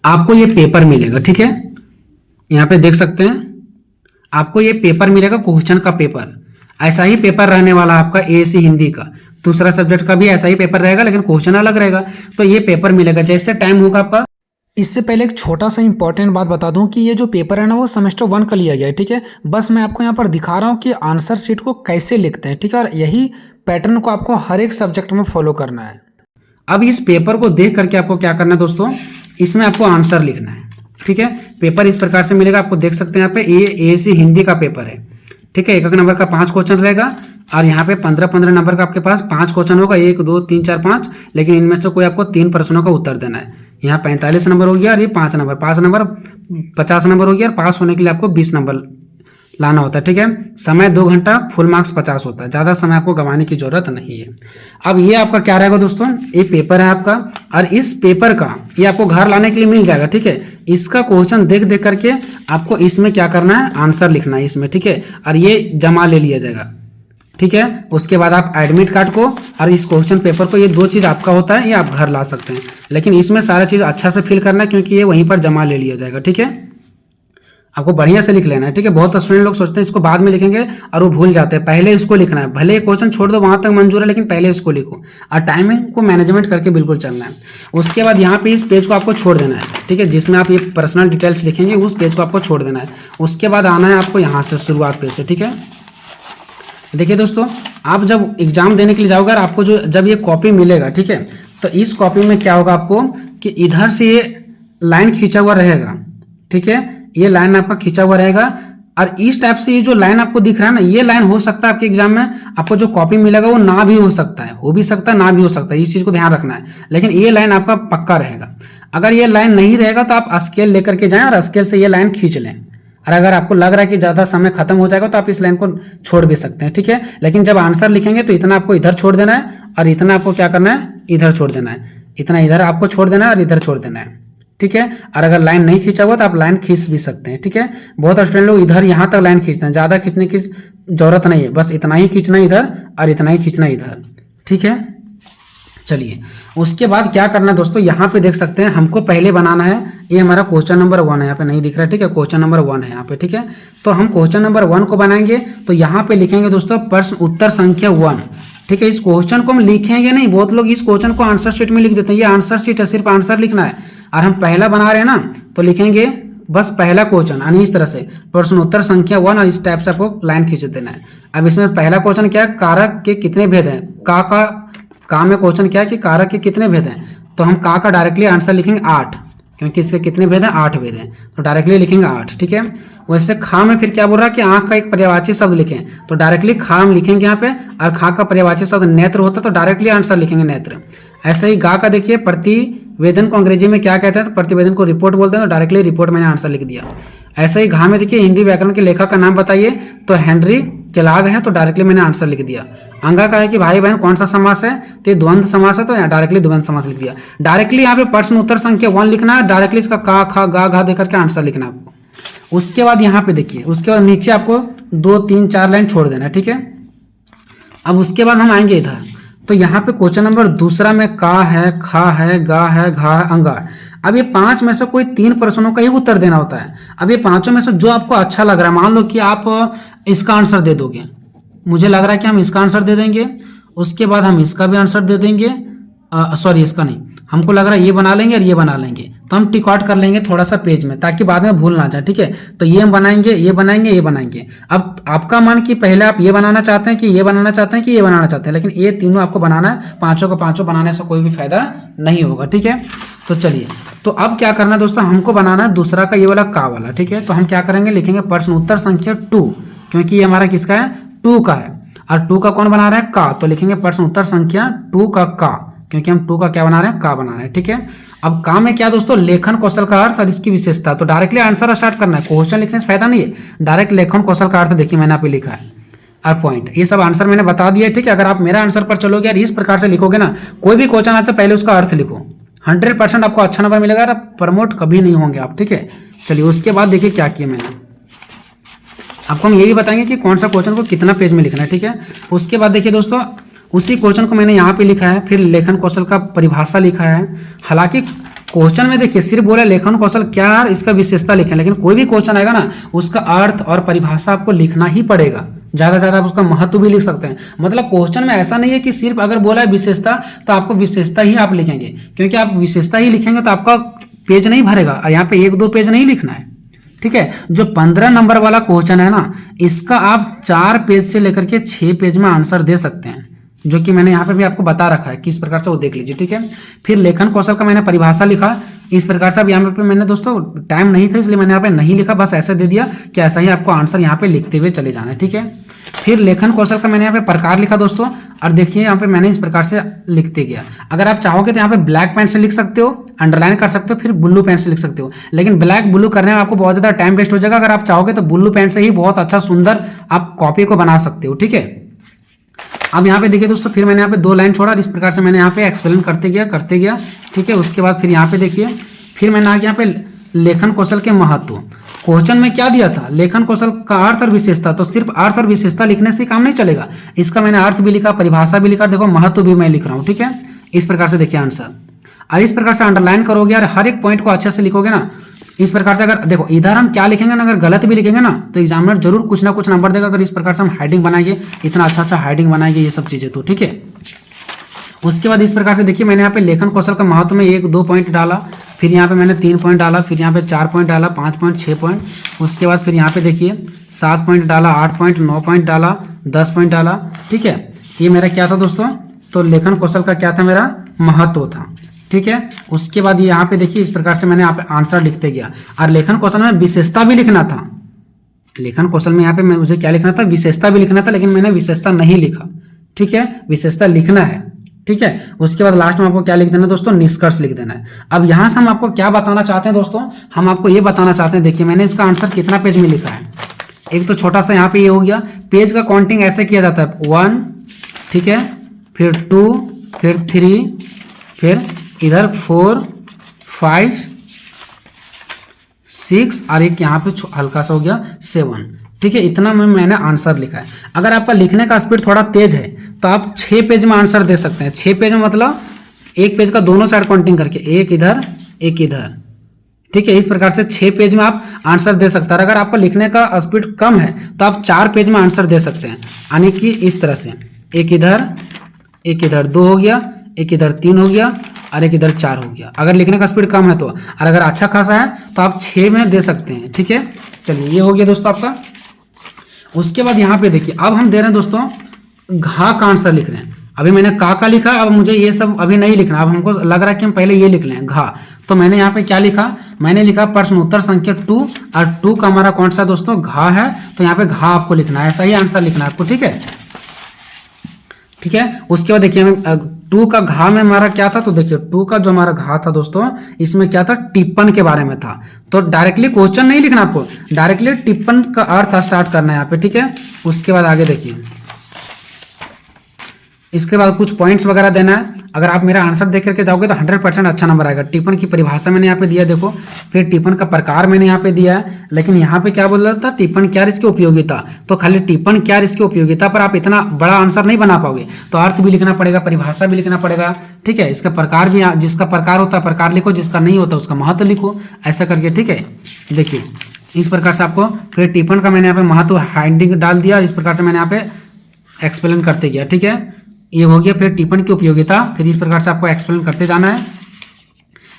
आपको ये पेपर मिलेगा, ठीक है, यहाँ पे देख सकते हैं आपको ये पेपर मिलेगा, क्वेश्चन का पेपर। ऐसा ही पेपर रहने वाला आपका एएससी हिंदी का, दूसरा सब्जेक्ट का भी ऐसा ही पेपर रहेगा लेकिन क्वेश्चन अलग रहेगा। तो ये पेपर मिलेगा जैसे टाइम होगा आपका। इससे पहले एक छोटा सा इंपॉर्टेंट बात बता दूं कि ये जो पेपर है ना वो सेमेस्टर 1 का लिया गया है, ठीक है। बस मैं आपको यहाँ पर दिखा रहा हूँ कि आंसर शीट को कैसे लिखते हैं, ठीक है, और यही पैटर्न को आपको हर एक सब्जेक्ट में फॉलो करना है। अब इस पेपर को देख करके आपको क्या करना है दोस्तों, इसमें आपको आंसर लिखना है, ठीक है। पेपर इस प्रकार से मिलेगा, आपको देख सकते हैं यहाँ पे ये एएससी हिंदी का पेपर है, ठीक है। एक नंबर का 5 क्वेश्चन रहेगा और यहाँ पे 15-15 नंबर का आपके पास 5 क्वेश्चन होगा, 1 2 3 4 5, लेकिन इनमें से कोई आपको 3 प्रश्नों का उत्तर देना है। यहाँ 45 नंबर हो गया और ये 5 नंबर 50 नंबर हो गया और पास होने के लिए आपको 20 नंबर लाना होता है, ठीक है। समय 2 घंटा, फुल मार्क्स 50 होता है, ज़्यादा समय आपको गंवाने की जरूरत नहीं है। अब ये आपका क्या रहेगा दोस्तों, ये पेपर है आपका, और इस पेपर का ये आपको घर लाने के लिए मिल जाएगा, ठीक है। इसका क्वेश्चन देख देख करके आपको इसमें क्या करना है, आंसर लिखना है इसमें, ठीक है, और ये जमा ले लिया जाएगा, ठीक है। उसके बाद आप एडमिट कार्ड को और इस क्वेश्चन पेपर को, ये 2 चीज़ आपका होता है, ये आप घर ला सकते हैं, लेकिन इसमें सारा चीज़ अच्छा से फिल करना है क्योंकि ये वहीं पर जमा ले लिया जाएगा, ठीक है। आपको बढ़िया से लिख लेना है, ठीक है। बहुत स्टूडेंट लोग सोचते हैं इसको बाद में लिखेंगे और वो भूल जाते हैं, पहले इसको लिखना है। भले क्वेश्चन छोड़ दो वहां तक मंजूर है, लेकिन पहले इसको लिखो और टाइमिंग को मैनेजमेंट करके बिल्कुल चलना है। उसके बाद यहाँ पे इस पेज को आपको छोड़ देना है, ठीक है, जिसमें आप ये पर्सनल डिटेल्स लिखेंगे उस पेज को आपको छोड़ देना है। उसके बाद आना है आपको यहाँ से शुरुआत पे से, ठीक है। देखिए दोस्तों, आप जब एग्जाम देने के लिए जाओगे और आपको जब ये कॉपी मिलेगा, ठीक है, तो इस कॉपी में क्या होगा आपको कि इधर से ये लाइन खींचा हुआ रहेगा, ठीक है, ये लाइन आपका खींचा हुआ रहेगा और इस टाइप से ये जो लाइन आपको दिख रहा है ना, ये लाइन हो सकता है आपके एग्जाम में आपको जो कॉपी मिलेगा वो ना भी हो सकता है, हो भी सकता है ना भी हो सकता है, इस चीज को ध्यान रखना है। लेकिन ये लाइन आपका पक्का रहेगा। अगर ये लाइन नहीं रहेगा तो आप स्केल लेकर के जाएं और स्केल से ये लाइन खींच लें, और अगर आपको लग रहा है कि ज़्यादा समय खत्म हो जाएगा तो आप इस लाइन को छोड़ भी सकते हैं, ठीक है। लेकिन जब आंसर लिखेंगे तो इतना आपको इधर छोड़ देना है और इतना आपको क्या करना है, इधर छोड़ देना है, इतना इधर आपको छोड़ देना है और इधर छोड़ देना है, ठीक है। और अगर लाइन नहीं खींचा हुआ तो आप लाइन खींच भी सकते हैं, ठीक है। बहुत स्टूडेंट लोग इधर यहाँ तक लाइन खींचते हैं, ज़्यादा खींचने की जरूरत नहीं है, बस इतना ही खींचना इधर और इतना ही खींचना इधर, ठीक है। चलिए उसके बाद क्या करना है दोस्तों, यहाँ पे देख सकते हैं हमको पहले बनाना है, ये हमारा क्वेश्चन नंबर 1 है, यहाँ पे नहीं दिख रहा है, ठीक है, क्वेश्चन नंबर 1 है यहाँ पे, ठीक है। तो हम क्वेश्चन नंबर 1 को बनाएंगे, तो यहाँ पे लिखेंगे दोस्तों प्रश्न उत्तर संख्या 1, ठीक है। इस क्वेश्चन को हम लिखेंगे नहीं, बहुत लोग इस क्वेश्चन को आंसर शीट में लिख देते हैं, ये आंसर शीट है, सिर्फ आंसर लिखना है। और हम पहला बना रहे हैं ना, तो लिखेंगे बस पहला क्वेश्चन, यानी इस तरह से प्रश्न उत्तर संख्या 1, और इस टाइप से आपको लाइन खींच देना है। अब इसमें पहला क्वेश्चन क्या है, कारक के कितने भेद हैं, का में क्वेश्चन क्या है कि कारक के कितने भेद हैं, तो हम का डायरेक्टली आंसर लिखेंगे 8, क्योंकि इसके कितने भेद हैं, 8 भेद हैं, तो डायरेक्टली लिखेंगे 8, ठीक है। वैसे खा में फिर क्या बोल रहा है कि आंख का एक पर्यायवाची शब्द लिखें, तो डायरेक्टली खा हम लिखेंगे यहाँ पे, और खा का पर्यायवाची शब्द नेत्र होता है तो डायरेक्टली आंसर लिखेंगे नेत्र। ऐसे ही गा का देखिए प्रतिवेदन को अंग्रेजी में क्या कहते हैं, तो प्रतिवेदन को रिपोर्ट बोलते हैं, तो डायरेक्टली रिपोर्ट मैंने आंसर लिख दिया। ऐसे ही घा में देखिए हिंदी व्याकरण के लेखक का नाम बताइए, तो हेनरी केलाग है, तो डायरेक्टली मैंने आंसर लिख दिया। अंगा का है कि भाई बहन कौन सा समास है, तो ये द्वंद्व समास है, तो यहाँ डायरेक्टली द्वंद्व समास लिख दिया। डायरेक्टली यहाँ पे प्रश्न उत्तर संख्या 1 लिखना है, डायरेक्टली इसका का खा गा घा देकर के आंसर लिखना है आपको। उसके बाद यहाँ पे देखिए, उसके बाद नीचे आपको 2 3 4 लाइन छोड़ देना है, ठीक है। अब उसके बाद हम आएंगे इधर, तो यहाँ पे क्वेश्चन नंबर 2 में का है, खा है, गा है, घा है, अंगा है। अब ये 5 में से कोई 3 प्रश्नों का ही उत्तर देना होता है। अब ये 5 में से जो आपको अच्छा लग रहा है, मान लो कि आप इसका आंसर दे दोगे, मुझे लग रहा है कि हम इसका आंसर दे देंगे, उसके बाद हम इसका भी आंसर दे देंगे, सॉरी इसका नहीं, हमको लग रहा है ये बना लेंगे और ये बना लेंगे, तो हम टिक आउट कर लेंगे थोड़ा सा पेज में ताकि बाद में भूल ना जाए, ठीक है। तो ये हम बनाएंगे, ये बनाएंगे, ये बनाएंगे। अब आपका मन कि पहले आप ये बनाना चाहते हैं कि ये बनाना चाहते हैं कि ये बनाना चाहते हैं, लेकिन ये तीनों आपको बनाना है, 5 को 5 बनाने से कोई भी फायदा नहीं होगा, ठीक है। तो चलिए, तो अब क्या करना है दोस्तों, हमको बनाना है दूसरा का ये वाला का वाला, ठीक है। तो हम क्या करेंगे, लिखेंगे प्रश्न उत्तर संख्या 2, क्योंकि ये हमारा किसका है, 2 का है, और 2 का कौन बना रहा है, का, तो लिखेंगे प्रश्न उत्तर संख्या 2 का, क्योंकि हम 2 का क्या बना रहे हैं, का बना रहे हैं, ठीक है। अब का में क्या दोस्तों, लेखन कौशल का अर्थ और इसकी विशेषता, तो डायरेक्टली आंसर स्टार्ट करना है, क्वेश्चन लिखने से फायदा नहीं है, डायरेक्ट लेखन कौशल का अर्थ देखिए मैंने यहाँ पे लिखा है, और पॉइंट, ये सब आंसर मैंने बता दिया है, ठीक है। अगर आप मेरा आंसर पर चलोगे और इस प्रकार से लिखोगे ना, कोई भी क्वेश्चन आता है पहले उसका अर्थ लिखो, 100% आपको अच्छा नंबर मिलेगा और प्रमोट कभी नहीं होंगे आप, ठीक है। चलिए उसके बाद देखिए क्या किया मैंने, आपको हम ये भी बताएंगे कि कौन सा क्वेश्चन को कितना पेज में लिखना है, ठीक है। उसके बाद देखिए दोस्तों, उसी क्वेश्चन को मैंने यहाँ पे लिखा है, फिर लेखन कौशल का परिभाषा लिखा है। हालांकि क्वेश्चन में देखिए सिर्फ बोला लेखन कौशल क्या है, इसका विशेषता लिखें, लेकिन कोई भी क्वेश्चन आएगा ना उसका अर्थ और परिभाषा आपको लिखना ही पड़ेगा। ज़्यादा से ज़्यादा आप उसका महत्व भी लिख सकते हैं। मतलब क्वेश्चन में ऐसा नहीं है कि सिर्फ अगर बोला है विशेषता तो आपको विशेषता ही आप लिखेंगे, क्योंकि आप विशेषता ही लिखेंगे तो आपका पेज नहीं भरेगा और यहाँ पे 1-2 पेज नहीं लिखना है। ठीक है, जो 15 नंबर वाला क्वेश्चन है ना, इसका आप 4 पेज से लेकर के 6 पेज में आंसर दे सकते हैं, जो कि मैंने यहाँ पे भी आपको बता रखा है किस प्रकार से, वो देख लीजिए। ठीक है, फिर लेखन कौशल का मैंने परिभाषा लिखा इस प्रकार से। अब यहाँ पे मैंने दोस्तों टाइम नहीं था इसलिए मैंने यहाँ पे नहीं लिखा, बस ऐसे दे दिया कि ऐसा ही आपको आंसर यहाँ पे लिखते हुए चले जाना है। ठीक है, फिर लेखन कौशल का मैंने यहाँ पे प्रकार लिखा दोस्तों, और देखिए यहाँ पे मैंने इस प्रकार से लिखते गया। अगर आप चाहोगे तो यहाँ पे ब्लैक पेन से लिख सकते हो, अंडरलाइन कर सकते हो, फिर ब्लू पेन से लिख सकते हो, लेकिन ब्लैक ब्लू करने में आपको बहुत ज़्यादा टाइम वेस्ट हो जाएगा। अगर आप चाहोगे तो ब्लू पेन से ही बहुत अच्छा सुंदर आप कॉपी को बना सकते हो। ठीक है, अब यहाँ पे देखिए दोस्तों, फिर मैंने यहाँ पे 2 लाइन छोड़ा, इस प्रकार से मैंने यहाँ पे एक्सप्लेन करते गया। ठीक है, उसके बाद फिर यहाँ पे देखिए, फिर मैंने आगे यहाँ पे लेखन कौशल के महत्व, क्वेश्चन में क्या दिया था, लेखन कौशल का अर्थ और विशेषता। तो सिर्फ अर्थ और विशेषता लिखने से काम नहीं चलेगा, इसका मैंने अर्थ भी लिखा, परिभाषा भी लिखा, देखो महत्व भी मैं लिख रहा हूँ। ठीक है, इस प्रकार से देखिए आंसर, और इस प्रकार से अंडरलाइन करोगे और हर एक पॉइंट को अच्छे से लिखोगे ना, इस प्रकार से। अगर देखो इधर हम क्या लिखेंगे ना, अगर गलत भी लिखेंगे ना तो एग्जामिनर जरूर कुछ ना कुछ नंबर देगा। अगर इस प्रकार से हम हेडिंग बनाएंगे, इतना अच्छा हेडिंग बनाएंगे, ये सब चीजें, तो ठीक है। उसके बाद इस प्रकार से देखिए, मैंने यहाँ पे लेखन कौशल का महत्व में 1-2 पॉइंट डाला, फिर यहाँ पे मैंने 3 पॉइंट डाला, फिर यहाँ पे 4 पॉइंट डाला, 5 पॉइंट, 6 पॉइंट। उसके बाद फिर यहाँ पे देखिए 7 पॉइंट डाला, 8 पॉइंट, 9 पॉइंट डाला, 10 पॉइंट डाला। ठीक है, ये मेरा क्या था दोस्तों, तो लेखन कौशल का क्या था, मेरा महत्व था। ठीक है, उसके बाद यहाँ पे देखिए इस प्रकार से मैंने यहाँ पे आंसर लिखते गया, और लेखन कौशल में विशेषता भी लिखना था। लेखन कौशल में यहाँ पे मुझे क्या लिखना था, विशेषता भी लिखना था, लेकिन मैंने विशेषता नहीं लिखा। ठीक है, विशेषता लिखना है। ठीक है, उसके बाद लास्ट में आपको क्या लिख देना है दोस्तों, निष्कर्ष लिख देना है। अब यहाँ से हम आपको क्या बताना चाहते हैं दोस्तों, हम आपको ये बताना चाहते हैं, देखिए मैंने इसका आंसर कितना पेज में लिखा है। एक तो छोटा सा यहाँ पे ये हो गया, पेज का काउंटिंग ऐसे किया जाता है 1, ठीक है, फिर 2, फिर 3, फिर इधर 4, 5, 6 और एक यहाँ पे हल्का सा हो गया 7। ठीक है, इतना में मैंने आंसर लिखा है। अगर आपका लिखने का स्पीड थोड़ा तेज है तो आप 6 पेज में आंसर दे सकते हैं। 6 पेज में मतलब एक पेज का दोनों साइड काउंटिंग करके, एक इधर एक इधर। ठीक है, इस प्रकार से 6 पेज में आप आंसर दे सकते हैं। अगर आपका लिखने का स्पीड कम है तो आप 4 पेज में आंसर दे सकते हैं, यानी कि इस तरह से, एक इधर 2 हो गया, एक इधर 3 हो गया और एक इधर 4 हो गया। अगर लिखने का स्पीड कम है तो, और अगर अच्छा खासा है तो आप 6 में दे सकते हैं। ठीक है, चलिए ये हो गया दोस्तों आपका। उसके बाद यहाँ पे देखिए, अब हम दे रहे हैं दोस्तों घा का आंसर लिख रहे हैं। अभी मैंने का लिखा, अब मुझे ये सब अभी नहीं लिखना, अब हमको लग रहा है कि हम पहले ये लिख लें घा। तो मैंने यहाँ पे क्या लिखा, मैंने लिखा प्रश्न उत्तर संख्या 2, और 2 का हमारा कौन सा दोस्तों, घा है, तो यहाँ पे घा आपको लिखना है, ऐसा ही आंसर लिखना है आपको। ठीक है, ठीक है। उसके बाद देखिए 2 का घा में हमारा क्या था, तो देखिए 2 का जो हमारा घा था दोस्तों, इसमें क्या था, टिप्पण के बारे में था। तो डायरेक्टली क्वेश्चन नहीं लिखना आपको, डायरेक्टली टिप्पण का अर्थ स्टार्ट करना है यहाँ पे। ठीक है, उसके बाद आगे देखिए, इसके बाद कुछ पॉइंट्स वगैरह देना है। अगर आप मेरा आंसर देख करके जाओगे तो 100% अच्छा नंबर आएगा। टिप्पण की परिभाषा मैंने यहाँ पे दिया, देखो, फिर टिप्पण का प्रकार मैंने यहाँ पे दिया है, लेकिन यहाँ पे क्या बोल रहा था, टिप्पण क्या इसकी उपयोगिता। तो खाली टिप्पण क्या इसकी उपयोगिता पर आप इतना बड़ा आंसर नहीं बना पाओगे, तो अर्थ भी लिखना पड़ेगा, परिभाषा भी लिखना पड़ेगा। ठीक है, इसका प्रकार भी, जिसका प्रकार होता है प्रकार लिखो, जिसका नहीं होता उसका महत्व लिखो, ऐसा करके। ठीक है, देखिए इस प्रकार से आपको, फिर टिप्पण का मैंने यहाँ पे महत्व हेडिंग डाल दिया, इस प्रकार से मैंने यहाँ पे एक्सप्लेन करते गया। ठीक है, ये हो गया। फिर टिप्पण की उपयोगिता, फिर इस प्रकार से आपको एक्सप्लेन करते जाना है,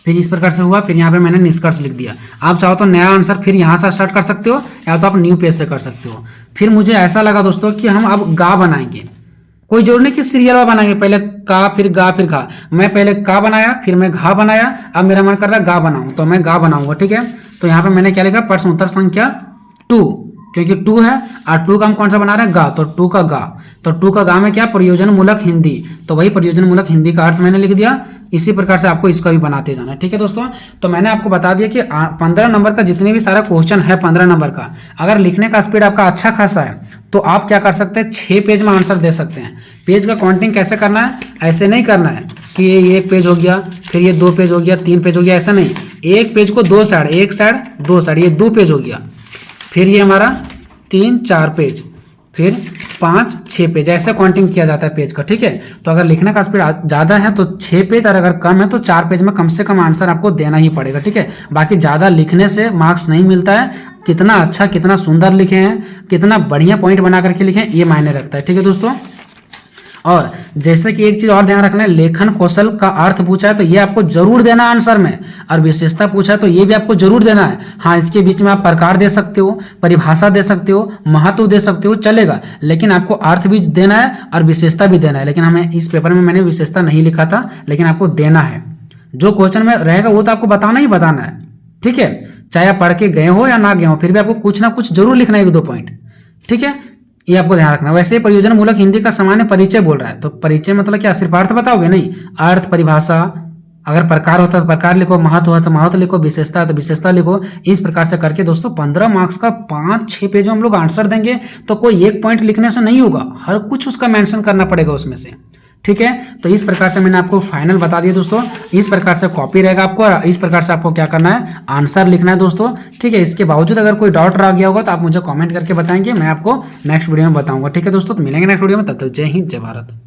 फिर इस प्रकार से हुआ, फिर यहाँ पे मैंने निष्कर्ष लिख दिया। आप चाहो तो नया आंसर फिर यहाँ से स्टार्ट कर सकते हो, या तो आप न्यू पेज से कर सकते हो। फिर मुझे ऐसा लगा दोस्तों कि हम अब गा बनाएंगे, कोई जरूर नहीं कि सीरियल में बनाएंगे, पहले का फिर गा फिर घा। मैं पहले का बनाया, फिर मैं घा बनाया, अब मेरा मन कर रहा है गा बनाऊं, तो मैं गा बनाऊंगा। ठीक है, तो यहाँ पे मैंने क्या लिखा, प्रश्न उत्तर संख्या 2, क्योंकि 2 है और 2 का हम कौन सा बना रहे हैं, गा, तो 2 का गा। तो 2 का गा में क्या, प्रयोजन मूलक हिंदी, तो वही प्रयोजन मूलक हिंदी का अर्थ मैंने लिख दिया। इसी प्रकार से आपको इसका भी बनाते जाना है। ठीक है दोस्तों, तो मैंने आपको बता दिया कि 15 नंबर का जितने भी सारा क्वेश्चन है 15 नंबर का, अगर लिखने का स्पीड आपका अच्छा खासा है तो आप क्या कर सकते हैं, 6 पेज में आंसर दे सकते हैं। पेज का काउंटिंग कैसे करना है, ऐसे नहीं करना है कि ये 1 पेज हो गया, फिर ये 2 पेज हो गया, 3 पेज हो गया, ऐसा नहीं। एक पेज को 2 साइड, एक साइड 2 साइड, ये 2 पेज हो गया, फिर ये हमारा 3-4 पेज, फिर 5, 6 पेज, ऐसे काउंटिंग किया जाता है पेज का, ठीक है। तो अगर लिखने का स्पीड ज़्यादा है तो 6 पेज, और अगर कम है तो 4 पेज में कम से कम आंसर आपको देना ही पड़ेगा, ठीक है। बाकी ज़्यादा लिखने से मार्क्स नहीं मिलता है, कितना अच्छा कितना सुंदर लिखे हैं, कितना बढ़िया पॉइंट बना करके लिखे हैं, ये मायने रखता है, ठीक है दोस्तों। और जैसे कि एक चीज और ध्यान रखना है, लेखन कौशल का अर्थ पूछा है तो ये आपको जरूर देना आंसर में, और विशेषता पूछा है तो ये भी आपको जरूर देना है। हाँ, इसके बीच में आप प्रकार दे सकते हो, परिभाषा दे सकते हो, महत्व दे सकते हो, चलेगा, लेकिन आपको अर्थ भी देना है और विशेषता भी देना है। लेकिन हमें इस पेपर में मैंने विशेषता नहीं लिखा था, लेकिन आपको देना है। जो क्वेश्चन में रहेगा वो तो आपको बताना ही बताना है, ठीक है। चाहे आप पढ़ के गए हो या ना गए हो, फिर भी आपको कुछ ना कुछ जरूर लिखना है, 1-2 पॉइंट, ठीक है। ये आपको ध्यान रखना। वैसे परियोजना मूलक हिंदी का सामान्य परिचय बोल रहा है, तो परिचय मतलब क्या, सिर्फ अर्थ बताओगे? नहीं, अर्थ, परिभाषा, अगर प्रकार होता है तो प्रकार लिखो, महत्व होता है महत्व लिखो, विशेषता है तो विशेषता लिखो। इस प्रकार से करके दोस्तों 15 मार्क्स का 5-6 पेज में हम लोग आंसर देंगे, तो कोई एक पॉइंट लिखने से नहीं होगा, हर कुछ उसका मेंशन करना पड़ेगा उसमें से, ठीक है। तो इस प्रकार से मैंने आपको फाइनल बता दिया दोस्तों। इस प्रकार से कॉपी रहेगा आपको, और इस प्रकार से आपको क्या करना है, आंसर लिखना है दोस्तों, ठीक है। इसके बावजूद अगर कोई डाउट रह गया होगा तो आप मुझे कमेंट करके बताएंगे, मैं आपको नेक्स्ट वीडियो में बताऊंगा, ठीक है दोस्तों। तो मिलेंगे नेक्स्ट वीडियो में, तब तक जय हिंद, जय भारत।